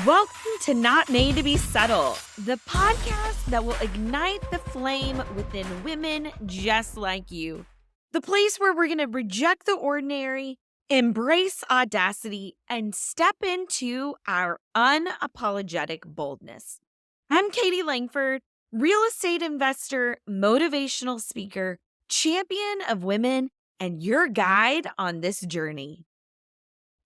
Welcome to Not Made to Be Subtle, the podcast that will ignite the flame within women just like you. The place where we're going to reject the ordinary, embrace audacity, and step into our unapologetic boldness. I'm Caytie Langford, real estate investor, motivational speaker, champion of women, and your guide on this journey.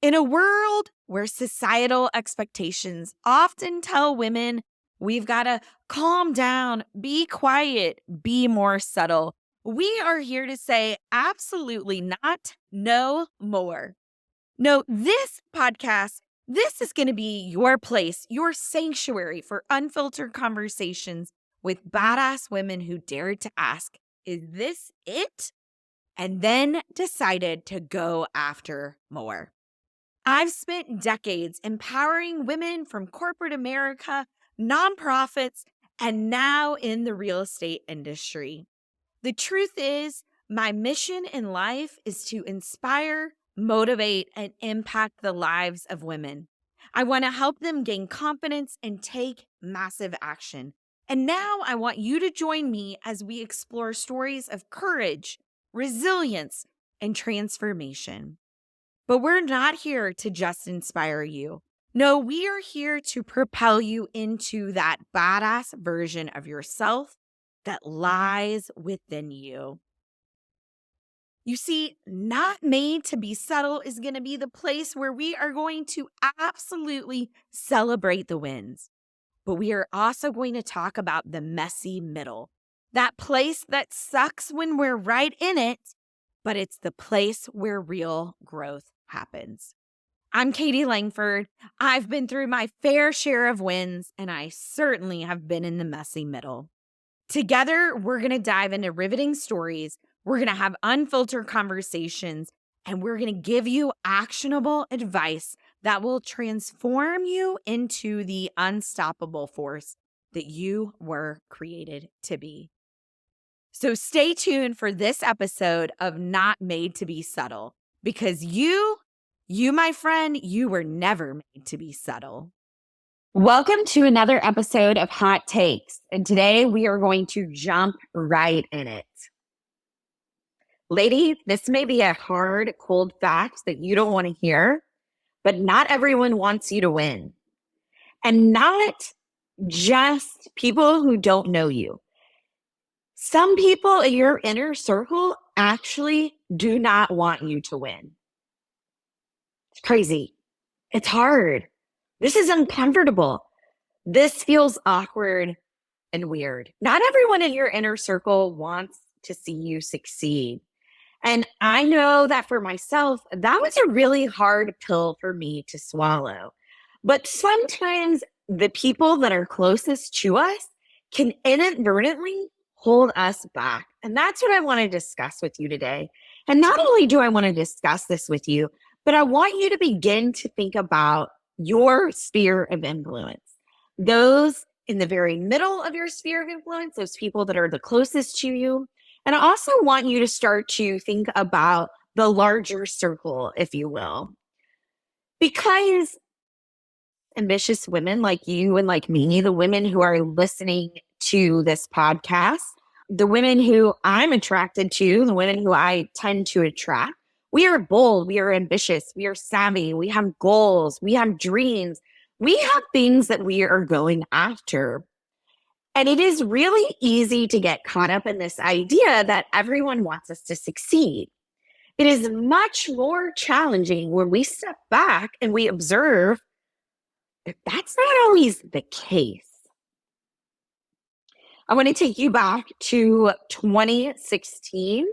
In a world where societal expectations often tell women we've got to calm down, be quiet, be more subtle, we are here to say absolutely not, no more. No, this podcast, this is going to be your place, your sanctuary for unfiltered conversations with badass women who dared to ask, is this it? And then decided to go after more. I've spent decades empowering women from corporate America, nonprofits, and now in the real estate industry. The truth is, my mission in life is to inspire, motivate, and impact the lives of women. I want to help them gain confidence and take massive action. And now I want you to join me as we explore stories of courage, resilience, and transformation. But we're not here to just inspire you. No, we are here to propel you into that badass version of yourself that lies within you. You see, Not Made to Be Subtle is going to be the place where we are going to absolutely celebrate the wins. But we are also going to talk about the messy middle, that place that sucks when we're right in it, but it's the place where real growth happens. I'm Caytie Langford. I've been through my fair share of wins, and I certainly have been in the messy middle. Together, we're going to dive into riveting stories, we're going to have unfiltered conversations, and we're going to give you actionable advice that will transform you into the unstoppable force that you were created to be. So stay tuned for this episode of Not Made to Be Subtle, because you, my friend, you were never made to be subtle. Welcome to another episode of Hot Takes, and today we are going to jump right in it. Lady, this may be a hard, cold fact that you don't want to hear, but not everyone wants you to win. And not just people who don't know you. Some people in your inner circle actually do not want you to win. It's crazy. It's hard. This is uncomfortable. This feels awkward and weird. Not everyone in your inner circle wants to see you succeed. And I know that for myself, that was a really hard pill for me to swallow. But sometimes the people that are closest to us can inadvertently hold us back. And that's what I want to discuss with you today. And not only do I want to discuss this with you, but I want you to begin to think about your sphere of influence. Those in the very middle of your sphere of influence, those people that are the closest to you. And I also want you to start to think about the larger circle, if you will. Because ambitious women like you and like me, the women who are listening to this podcast, the women who I'm attracted to, the women who I tend to attract, we are bold, we are ambitious, we are savvy, we have goals, we have dreams, we have things that we are going after. And it is really easy to get caught up in this idea that everyone wants us to succeed. It is much more challenging when we step back and we observe that that's not always the case. I want to take you back to 2016.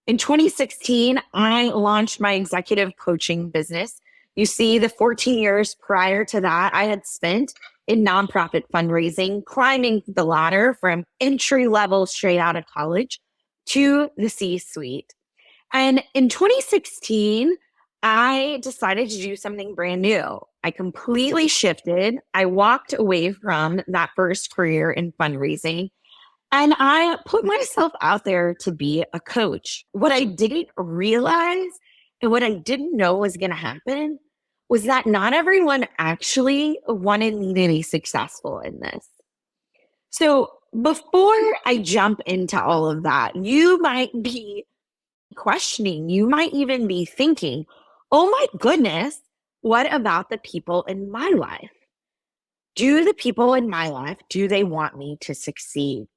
In 2016, I launched my executive coaching business. You see, the 14 years prior to that, I had spent in nonprofit fundraising, climbing the ladder from entry level straight out of college to the C-suite. And in 2016, I decided to do something brand new. I completely shifted. I walked away from that first career in fundraising, and I put myself out there to be a coach. What I didn't realize and what I didn't know was going to happen was that not everyone actually wanted me to be successful in this. So before I jump into all of that, you might be questioning, you might even be thinking, oh my goodness, what about the people in my life? Do the people in my life, do they want me to succeed?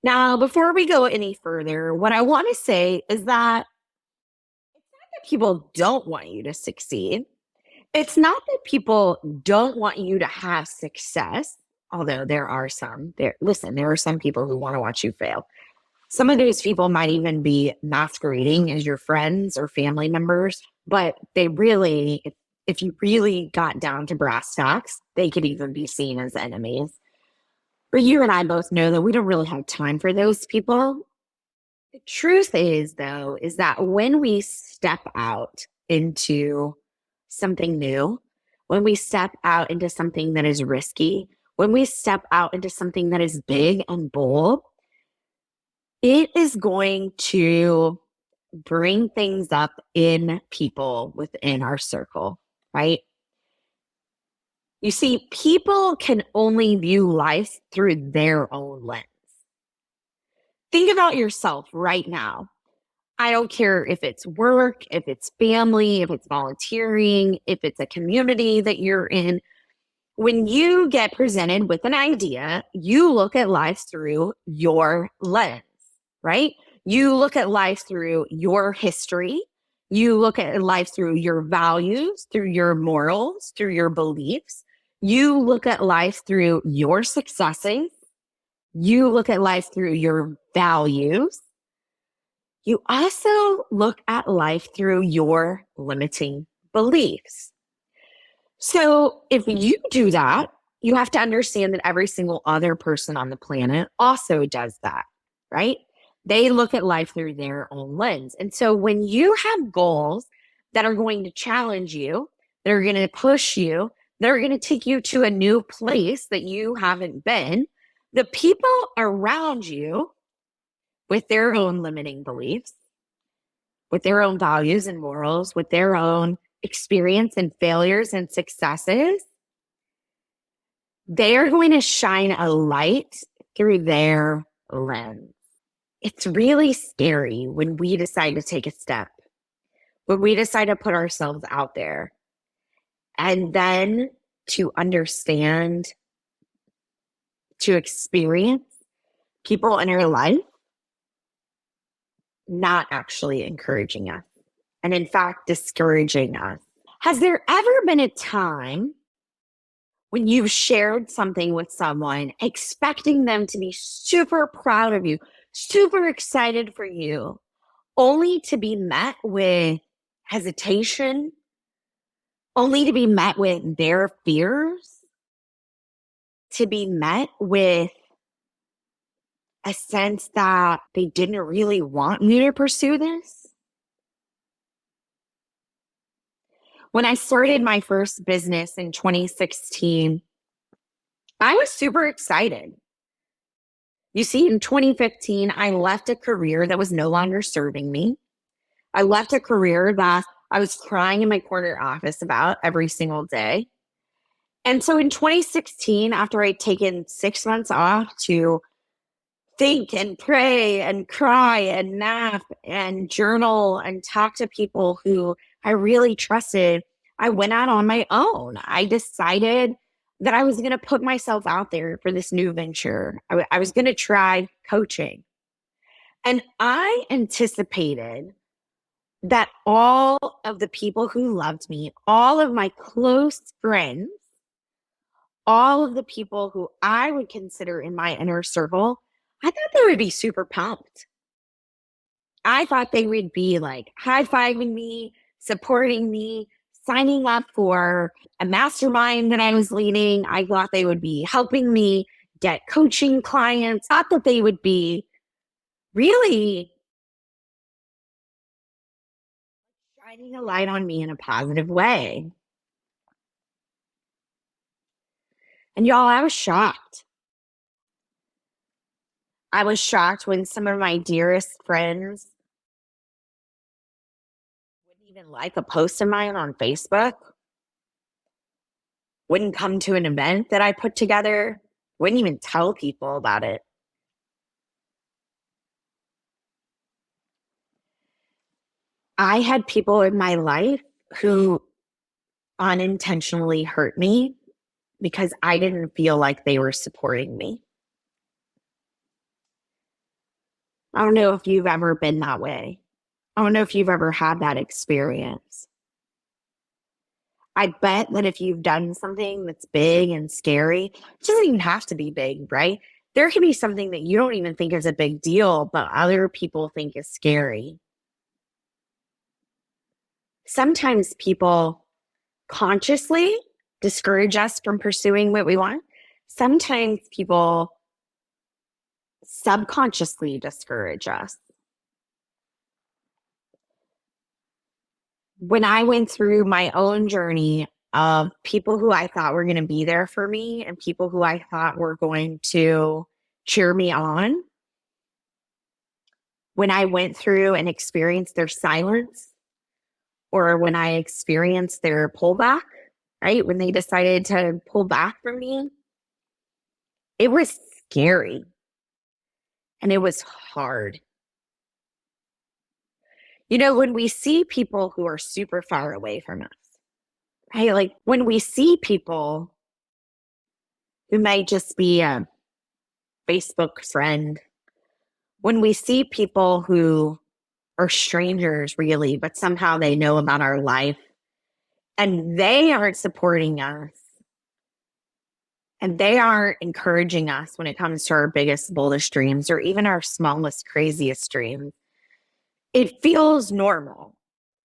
Now, before we go any further, what I want to say is that people don't want you to succeed. It's not that people don't want you to have success, although there are some. There are some people who want to watch you fail. Some of those people might even be masquerading as your friends or family members, but they really, if you really got down to brass tacks, they could even be seen as enemies. But you and I both know that we don't really have time for those people. The truth is, though, is that when we step out into something new, when we step out into something that is risky, when we step out into something that is big and bold, it is going to bring things up in people within our circle, right? You see, people can only view life through their own lens. Think about yourself right now. I don't care if it's work, if it's family, if it's volunteering, if it's a community that you're in. When you get presented with an idea, you look at life through your lens, right? You look at life through your history. You look at life through your values, through your morals, through your beliefs. You look at life through your successes. You look at life through your values. You also look at life through your limiting beliefs. So if you do that, you have to understand that every single other person on the planet also does that, right? They look at life through their own lens. And so when you have goals that are going to challenge you, that are going to push you, that are going to take you to a new place that you haven't been, the people around you with their own limiting beliefs, with their own values and morals, with their own experience and failures and successes, they are going to shine a light through their lens. It's really scary when we decide to take a step, when we decide to put ourselves out there, and then to understand, to experience people in our life not actually encouraging us, and in fact, discouraging us. Has there ever been a time when you've shared something with someone, expecting them to be super proud of you, super excited for you, only to be met with hesitation, only to be met with their fears, to be met with a sense that they didn't really want you to pursue this? When I started my first business in 2016, I was super excited. You see, in 2015, I left a career that was no longer serving me. I left a career that I was crying in my corner office about every single day. And so in 2016, after I'd taken 6 months off to think and pray and cry and nap and journal and talk to people who I really trusted, I went out on my own. I decided that I was going to put myself out there for this new venture. I was going to try coaching. And I anticipated that all of the people who loved me, all of my close friends, all of the people who I would consider in my inner circle, I thought they would be super pumped. I thought they would be like high fiving me, supporting me, signing up for a mastermind that I was leading. I thought they would be helping me get coaching clients. I thought that they would be really shining a light on me in a positive way. And y'all, I was shocked. I was shocked when some of my dearest friends wouldn't even like a post of mine on Facebook. wouldn't come to an event that I put together, wouldn't even tell people about it. I had people in my life who unintentionally hurt me because I didn't feel like they were supporting me. I don't know if you've ever been that way. I don't know if you've ever had that experience. I bet that if you've done something that's big and scary, it doesn't even have to be big, right? There could be something that you don't even think is a big deal, but other people think is scary. Sometimes people consciously discourage us from pursuing what we want. Sometimes people subconsciously discourage us. When I went through my own journey of people who I thought were going to be there for me and people who I thought were going to cheer me on, when I went through and experienced their silence, or when I experienced their pullback, right? When they decided to pull back from me, it was scary and it was hard. You know, when we see people who are super far away from us, right? Like when we see people who may just be a Facebook friend, when we see people who are strangers really, but somehow they know about our life and they aren't supporting us and they aren't encouraging us when it comes to our biggest, boldest dreams or even our smallest, craziest dreams, it feels normal,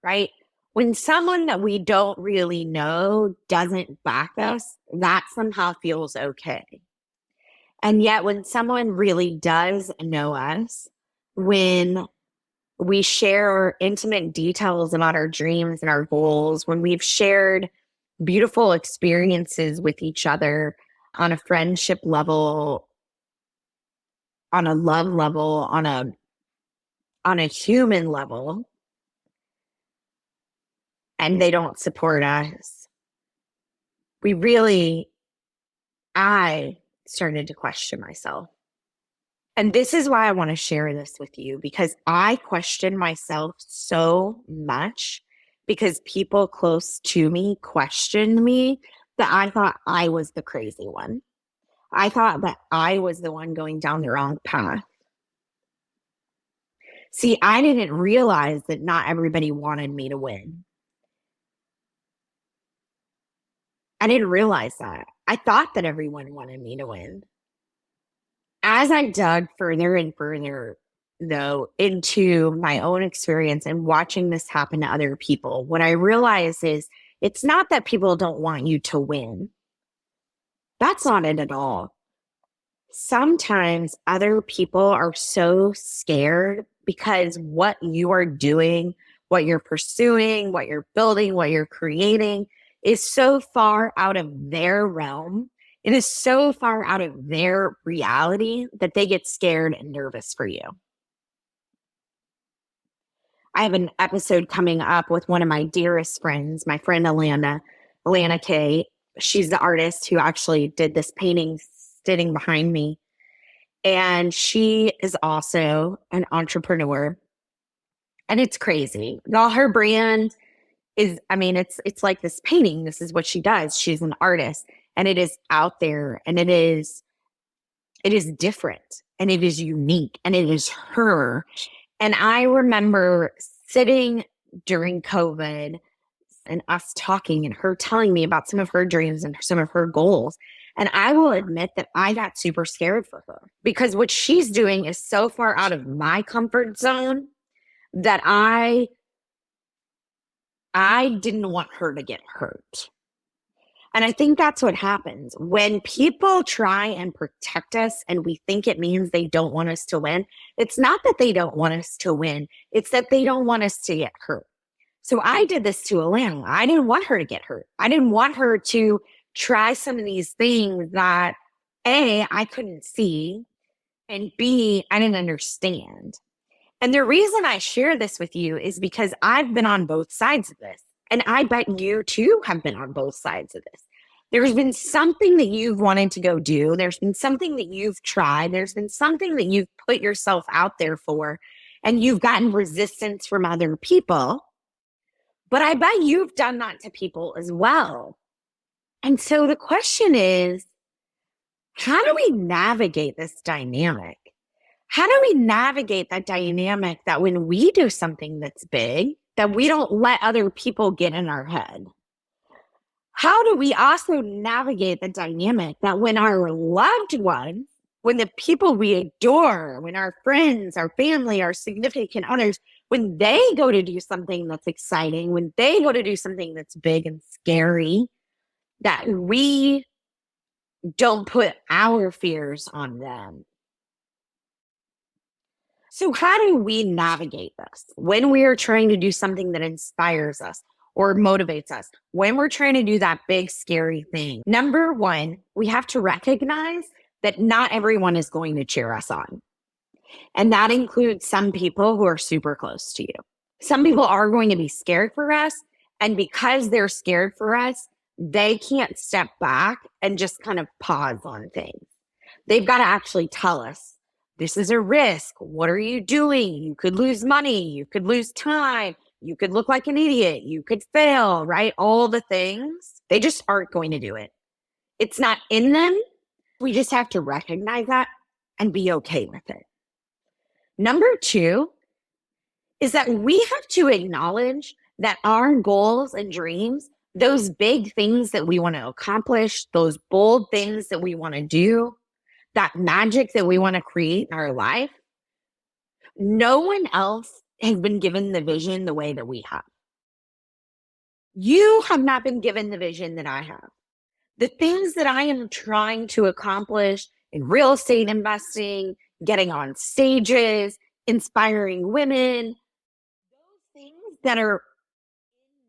right? When someone that we don't really know doesn't back us, that somehow feels okay. And yet, when someone really does know us, when we share intimate details about our dreams and our goals, when we've shared beautiful experiences with each other on a friendship level, on a love level, on a human level, and they don't support us, I started to question myself. And this is why I want to share this with you, because I questioned myself so much because people close to me questioned me that I thought I was the crazy one. I thought that I was the one going down the wrong path. See, I didn't realize that not everybody wanted me to win. I didn't realize that. I thought that everyone wanted me to win. As I dug further and further, though, into my own experience and watching this happen to other people, what I realize is it's not that people don't want you to win. That's not it at all. Sometimes other people are so scared because what you are doing, what you're pursuing, what you're building, what you're creating is so far out of their realm. It is so far out of their reality that they get scared and nervous for you. I have an episode coming up with one of my dearest friends, my friend Alana Kay. She's the artist who actually did this painting sitting behind me. And she is also an entrepreneur. And it's crazy. All her brand is, I mean, it's like this painting. This is what she does. She's an artist and it is out there and it is different and it is unique and it is her. And I remember sitting during COVID and us talking and her telling me about some of her dreams and some of her goals. And I will admit that I got super scared for her because what she's doing is so far out of my comfort zone that I didn't want her to get hurt. And I think that's what happens when people try and protect us and we think it means they don't want us to win. It's not that they don't want us to win. It's that they don't want us to get hurt. So I did this to Alana. I didn't want her to get hurt. I didn't want her to try some of these things that A, I couldn't see, and B, I didn't understand. And the reason I share this with you is because I've been on both sides of this. And I bet you too have been on both sides of this. There's been something that you've wanted to go do. There's been something that you've tried. There's been something that you've put yourself out there for, and you've gotten resistance from other people. But I bet you've done that to people as well. And so the question is, how do we navigate this dynamic? How do we navigate that dynamic that when we do something that's big, that we don't let other people get in our head? How do we also navigate the dynamic that when our loved ones, when the people we adore, when our friends, our family, our significant others, when they go to do something that's exciting, when they go to do something that's big and scary, that we don't put our fears on them? So, how do we navigate this when we are trying to do something that inspires us or motivates us? When we're trying to do that big, scary thing, number one, we have to recognize that not everyone is going to cheer us on. And that includes some people who are super close to you. Some people are going to be scared for us. And because they're scared for us, they can't step back and just kind of pause on things. They've got to actually tell us, this is a risk. What are you doing? You could lose money. You could lose time. You could look like an idiot. You could fail, right? All the things. They just aren't going to do it. It's not in them. We just have to recognize that and be okay with it. Number two is that we have to acknowledge that our goals and dreams, those big things that we want to accomplish, those bold things that we want to do, that magic that we want to create in our life, no one else has been given the vision the way that we have. You have not been given the vision that I have. The things that I am trying to accomplish in real estate investing, getting on stages, inspiring women, those things that are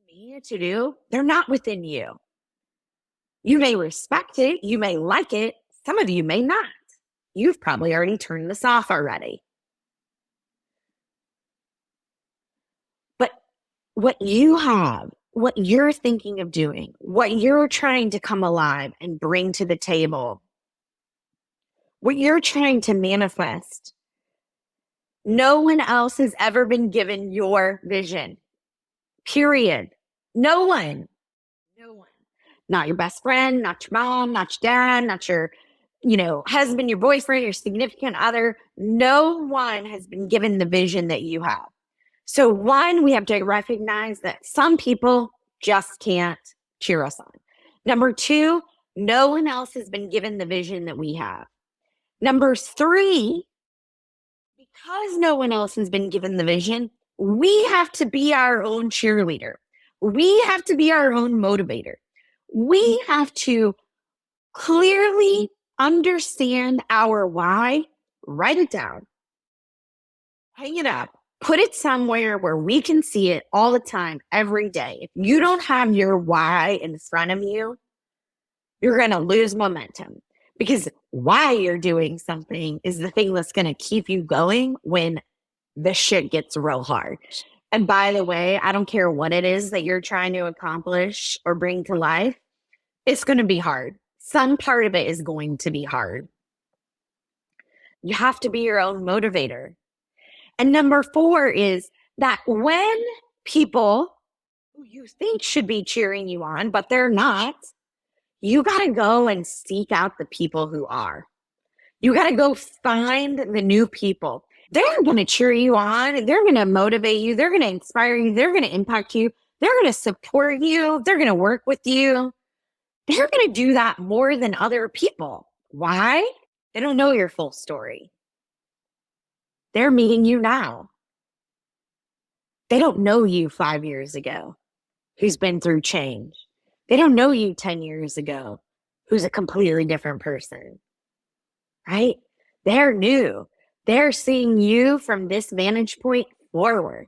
in me to do, they're not within you. You may respect it. You may like it. Some of you may not. You've probably already turned this off already. But what you have, what you're thinking of doing, what you're trying to come alive and bring to the table, what you're trying to manifest, no one else has ever been given your vision. Period. No one. No one. Not your best friend, not your mom, not your dad, not your, husband, your boyfriend, your significant other. No one has been given the vision that you have. So one, we have to recognize that some people just can't cheer us on. Number two, no one else has been given the vision that we have. Number three, because no one else has been given the vision, we have to be our own cheerleader. We have to be our own motivator. We have to clearly understand our why, write it down, hang it up, put it somewhere where we can see it all the time, every day. If you don't have your why in front of you, you're going to lose momentum, because why you're doing something is the thing that's going to keep you going when the shit gets real hard. And by the way, I don't care what it is that you're trying to accomplish or bring to life, it's going to be hard. Some part of it is going to be hard. You have to be your own motivator. And number four is that when people who you think should be cheering you on, but they're not, you got to go and seek out the people who are. You got to go find the new people. They're going to cheer you on. They're going to motivate you. They're going to inspire you. They're going to impact you. They're going to support you. They're going to work with you. They're going to do that more than other people. Why? They don't know your full story. They're meeting you now. They don't know you 5 years ago, who's been through change. They don't know you 10 years ago, who's a completely different person, right? They're new. They're seeing you from this vantage point forward.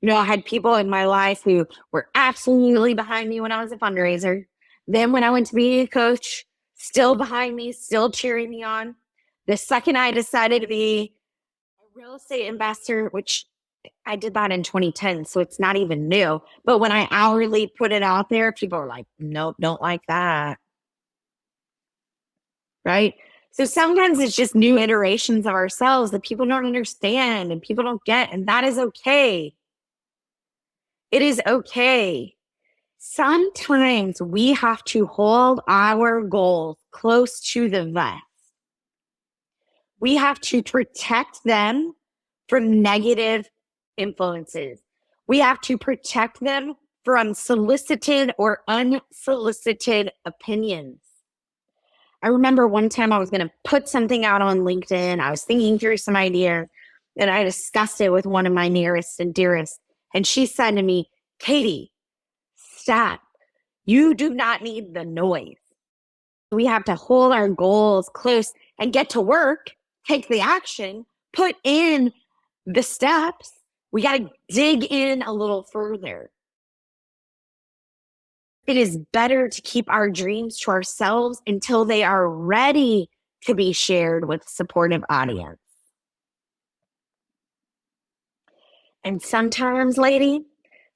I had people in my life who were absolutely behind me when I was a fundraiser. Then when I went to be a coach, still behind me, still cheering me on. The second I decided to be a real estate investor, which I did that in 2010, so it's not even new. But when I hourly put it out there, people are like, nope, don't like that. Right? So sometimes it's just new iterations of ourselves that people don't understand and people don't get, and that is okay. It is okay. Sometimes we have to hold our goals close to the vest. We have to protect them from negative influences. We have to protect them from solicited or unsolicited opinions. I remember one time I was going to put something out on LinkedIn. I was thinking through some ideas and I discussed it with one of my nearest and dearest. And she said to me, Caytie, stop. You do not need the noise. We have to hold our goals close and get to work, take the action, put in the steps. We got to dig in a little further. It is better to keep our dreams to ourselves until they are ready to be shared with a supportive audience. And sometimes, lady,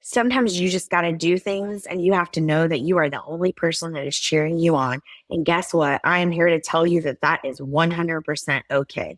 sometimes you just got to do things and you have to know that you are the only person that is cheering you on. And guess what? I am here to tell you that that is 100% okay.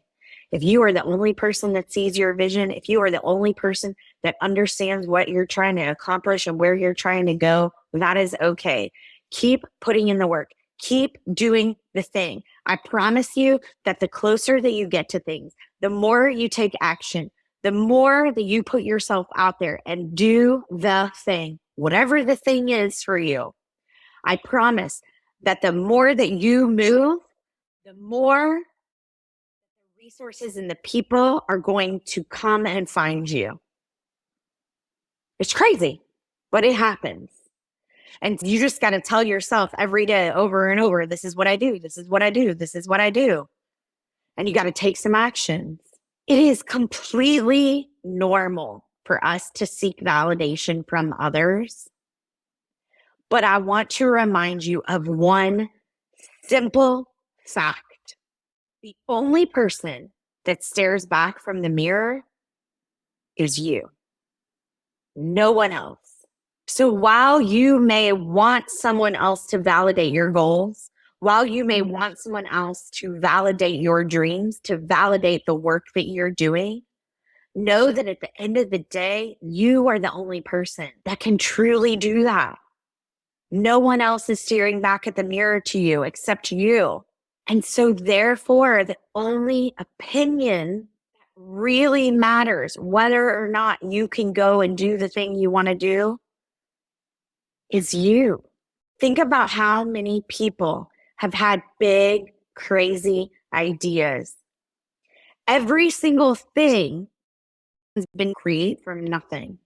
If you are the only person that sees your vision, if you are the only person that understands what you're trying to accomplish and where you're trying to go, that is okay. Keep putting in the work. Keep doing the thing. I promise you that the closer that you get to things, the more you take action, the more that you put yourself out there and do the thing, whatever the thing is for you. I promise that the more that you move, the more resources and the people are going to come and find you. It's crazy, but it happens. And you just got to tell yourself every day over and over, this is what I do. This is what I do. This is what I do. And you got to take some actions. It is completely normal for us to seek validation from others. But I want to remind you of one simple fact. The only person that stares back from the mirror is you, no one else. So while you may want someone else to validate your goals, while you may want someone else to validate your dreams, to validate the work that you're doing, know that at the end of the day, you are the only person that can truly do that. No one else is staring back at the mirror to you except you. And so therefore, the only opinion that really matters, whether or not you can go and do the thing you want to do, is you. Think about how many people have had big, crazy ideas. Every single thing has been created from nothing.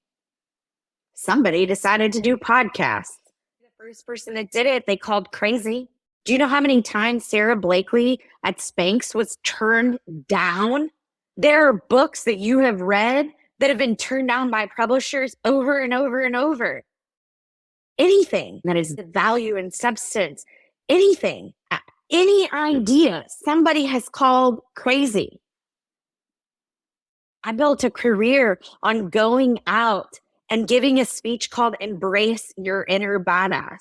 Somebody decided to do podcasts. The first person that did it, they called crazy. Do you know how many times Sarah Blakely at Spanx was turned down? There are books that you have read that have been turned down by publishers over and over and over. Anything that is value and substance, anything, any idea somebody has called crazy. I built a career on going out and giving a speech called Embrace Your Inner Badass.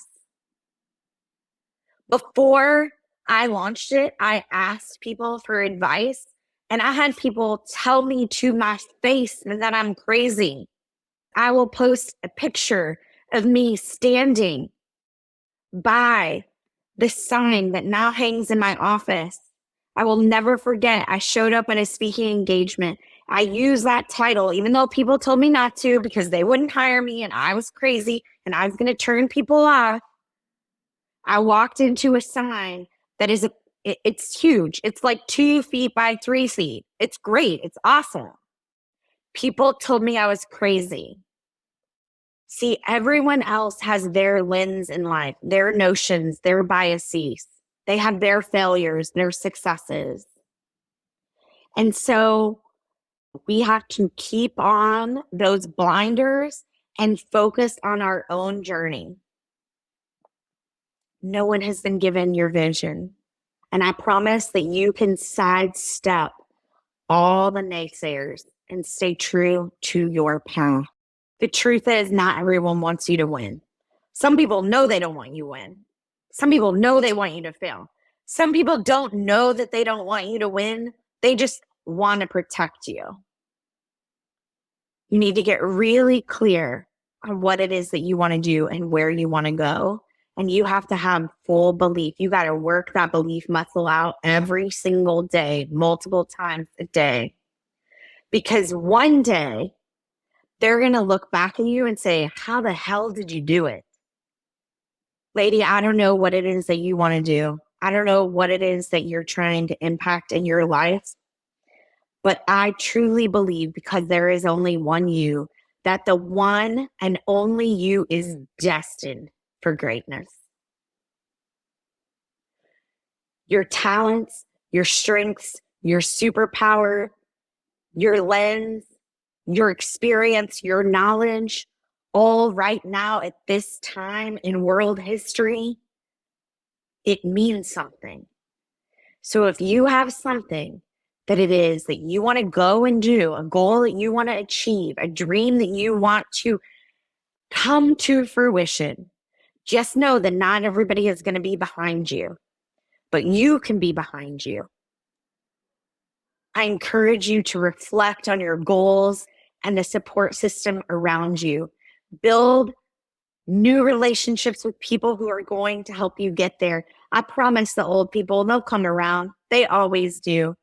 Before I launched it, I asked people for advice and I had people tell me to my face that I'm crazy. I will post a picture of me standing by the sign that now hangs in my office. I will never forget. I showed up at a speaking engagement. I used that title, even though people told me not to because they wouldn't hire me and I was crazy and I was going to turn people off. I walked into a sign that is, it's huge. It's like 2 feet by 3 feet. It's great. It's awesome. People told me I was crazy. See, everyone else has their lens in life, their notions, their biases. They have their failures, their successes. And so we have to keep on those blinders and focus on our own journey. No one has been given your vision. And I promise that you can sidestep all the naysayers. and stay true to your path. The truth is, not everyone wants you to win. Some people know they don't want you to win. Some people know they want you to fail. Some people don't know that they don't want you to win. They just want to protect you. You need to get really clear on what it is that you want to do and where you want to go. And you have to have full belief. You got to work that belief muscle out every single day, multiple times a day. Because one day, they're going to look back at you and say, how the hell did you do it? Lady, I don't know what it is that you want to do. I don't know what it is that you're trying to impact in your life. But I truly believe, because there is only one you, that the one and only you is destined for greatness. Your talents, your strengths, your superpower, your lens, your experience, your knowledge, all right now at this time in world history, it means something. So if you have something that it is that you want to go and do, a goal that you want to achieve, a dream that you want to come to fruition, just know that not everybody is going to be behind you, but you can be behind you. I encourage you to reflect on your goals and the support system around you. Build new relationships with people who are going to help you get there. I promise the old people, they'll come around. They always do.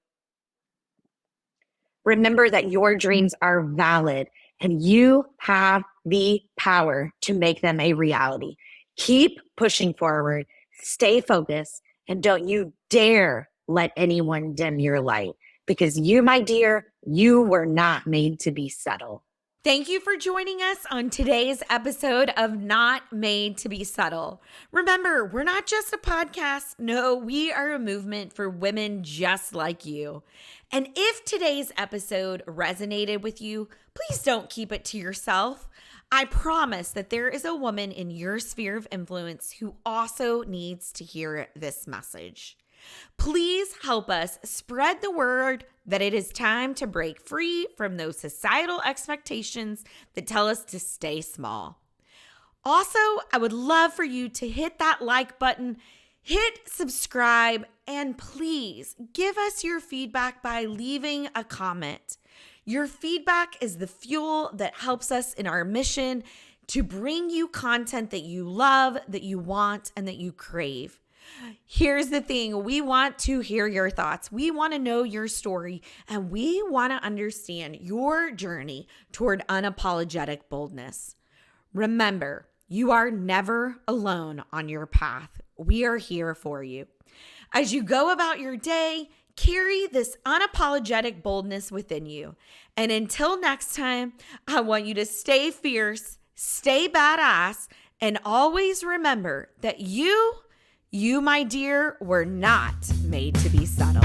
Remember that your dreams are valid and you have the power to make them a reality. Keep pushing forward, stay focused, and don't you dare let anyone dim your light. Because you, my dear, you were not made to be settled. Thank you for joining us on today's episode of Not Made to Be Subtle. Remember, we're not just a podcast. No, we are a movement for women just like you. And if today's episode resonated with you, please don't keep it to yourself. I promise that there is a woman in your sphere of influence who also needs to hear this message. Please help us spread the word that it is time to break free from those societal expectations that tell us to stay small. Also, I would love for you to hit that like button, hit subscribe, and please give us your feedback by leaving a comment. Your feedback is the fuel that helps us in our mission to bring you content that you love, that you want, and that you crave. Here's the thing. We want to hear your thoughts. We want to know your story, and we want to understand your journey toward unapologetic boldness. Remember, you are never alone on your path. We are here for you. As you go about your day, carry this unapologetic boldness within you. And until next time, I want you to stay fierce, stay badass, and always remember that you, my dear, were not made to be subtle.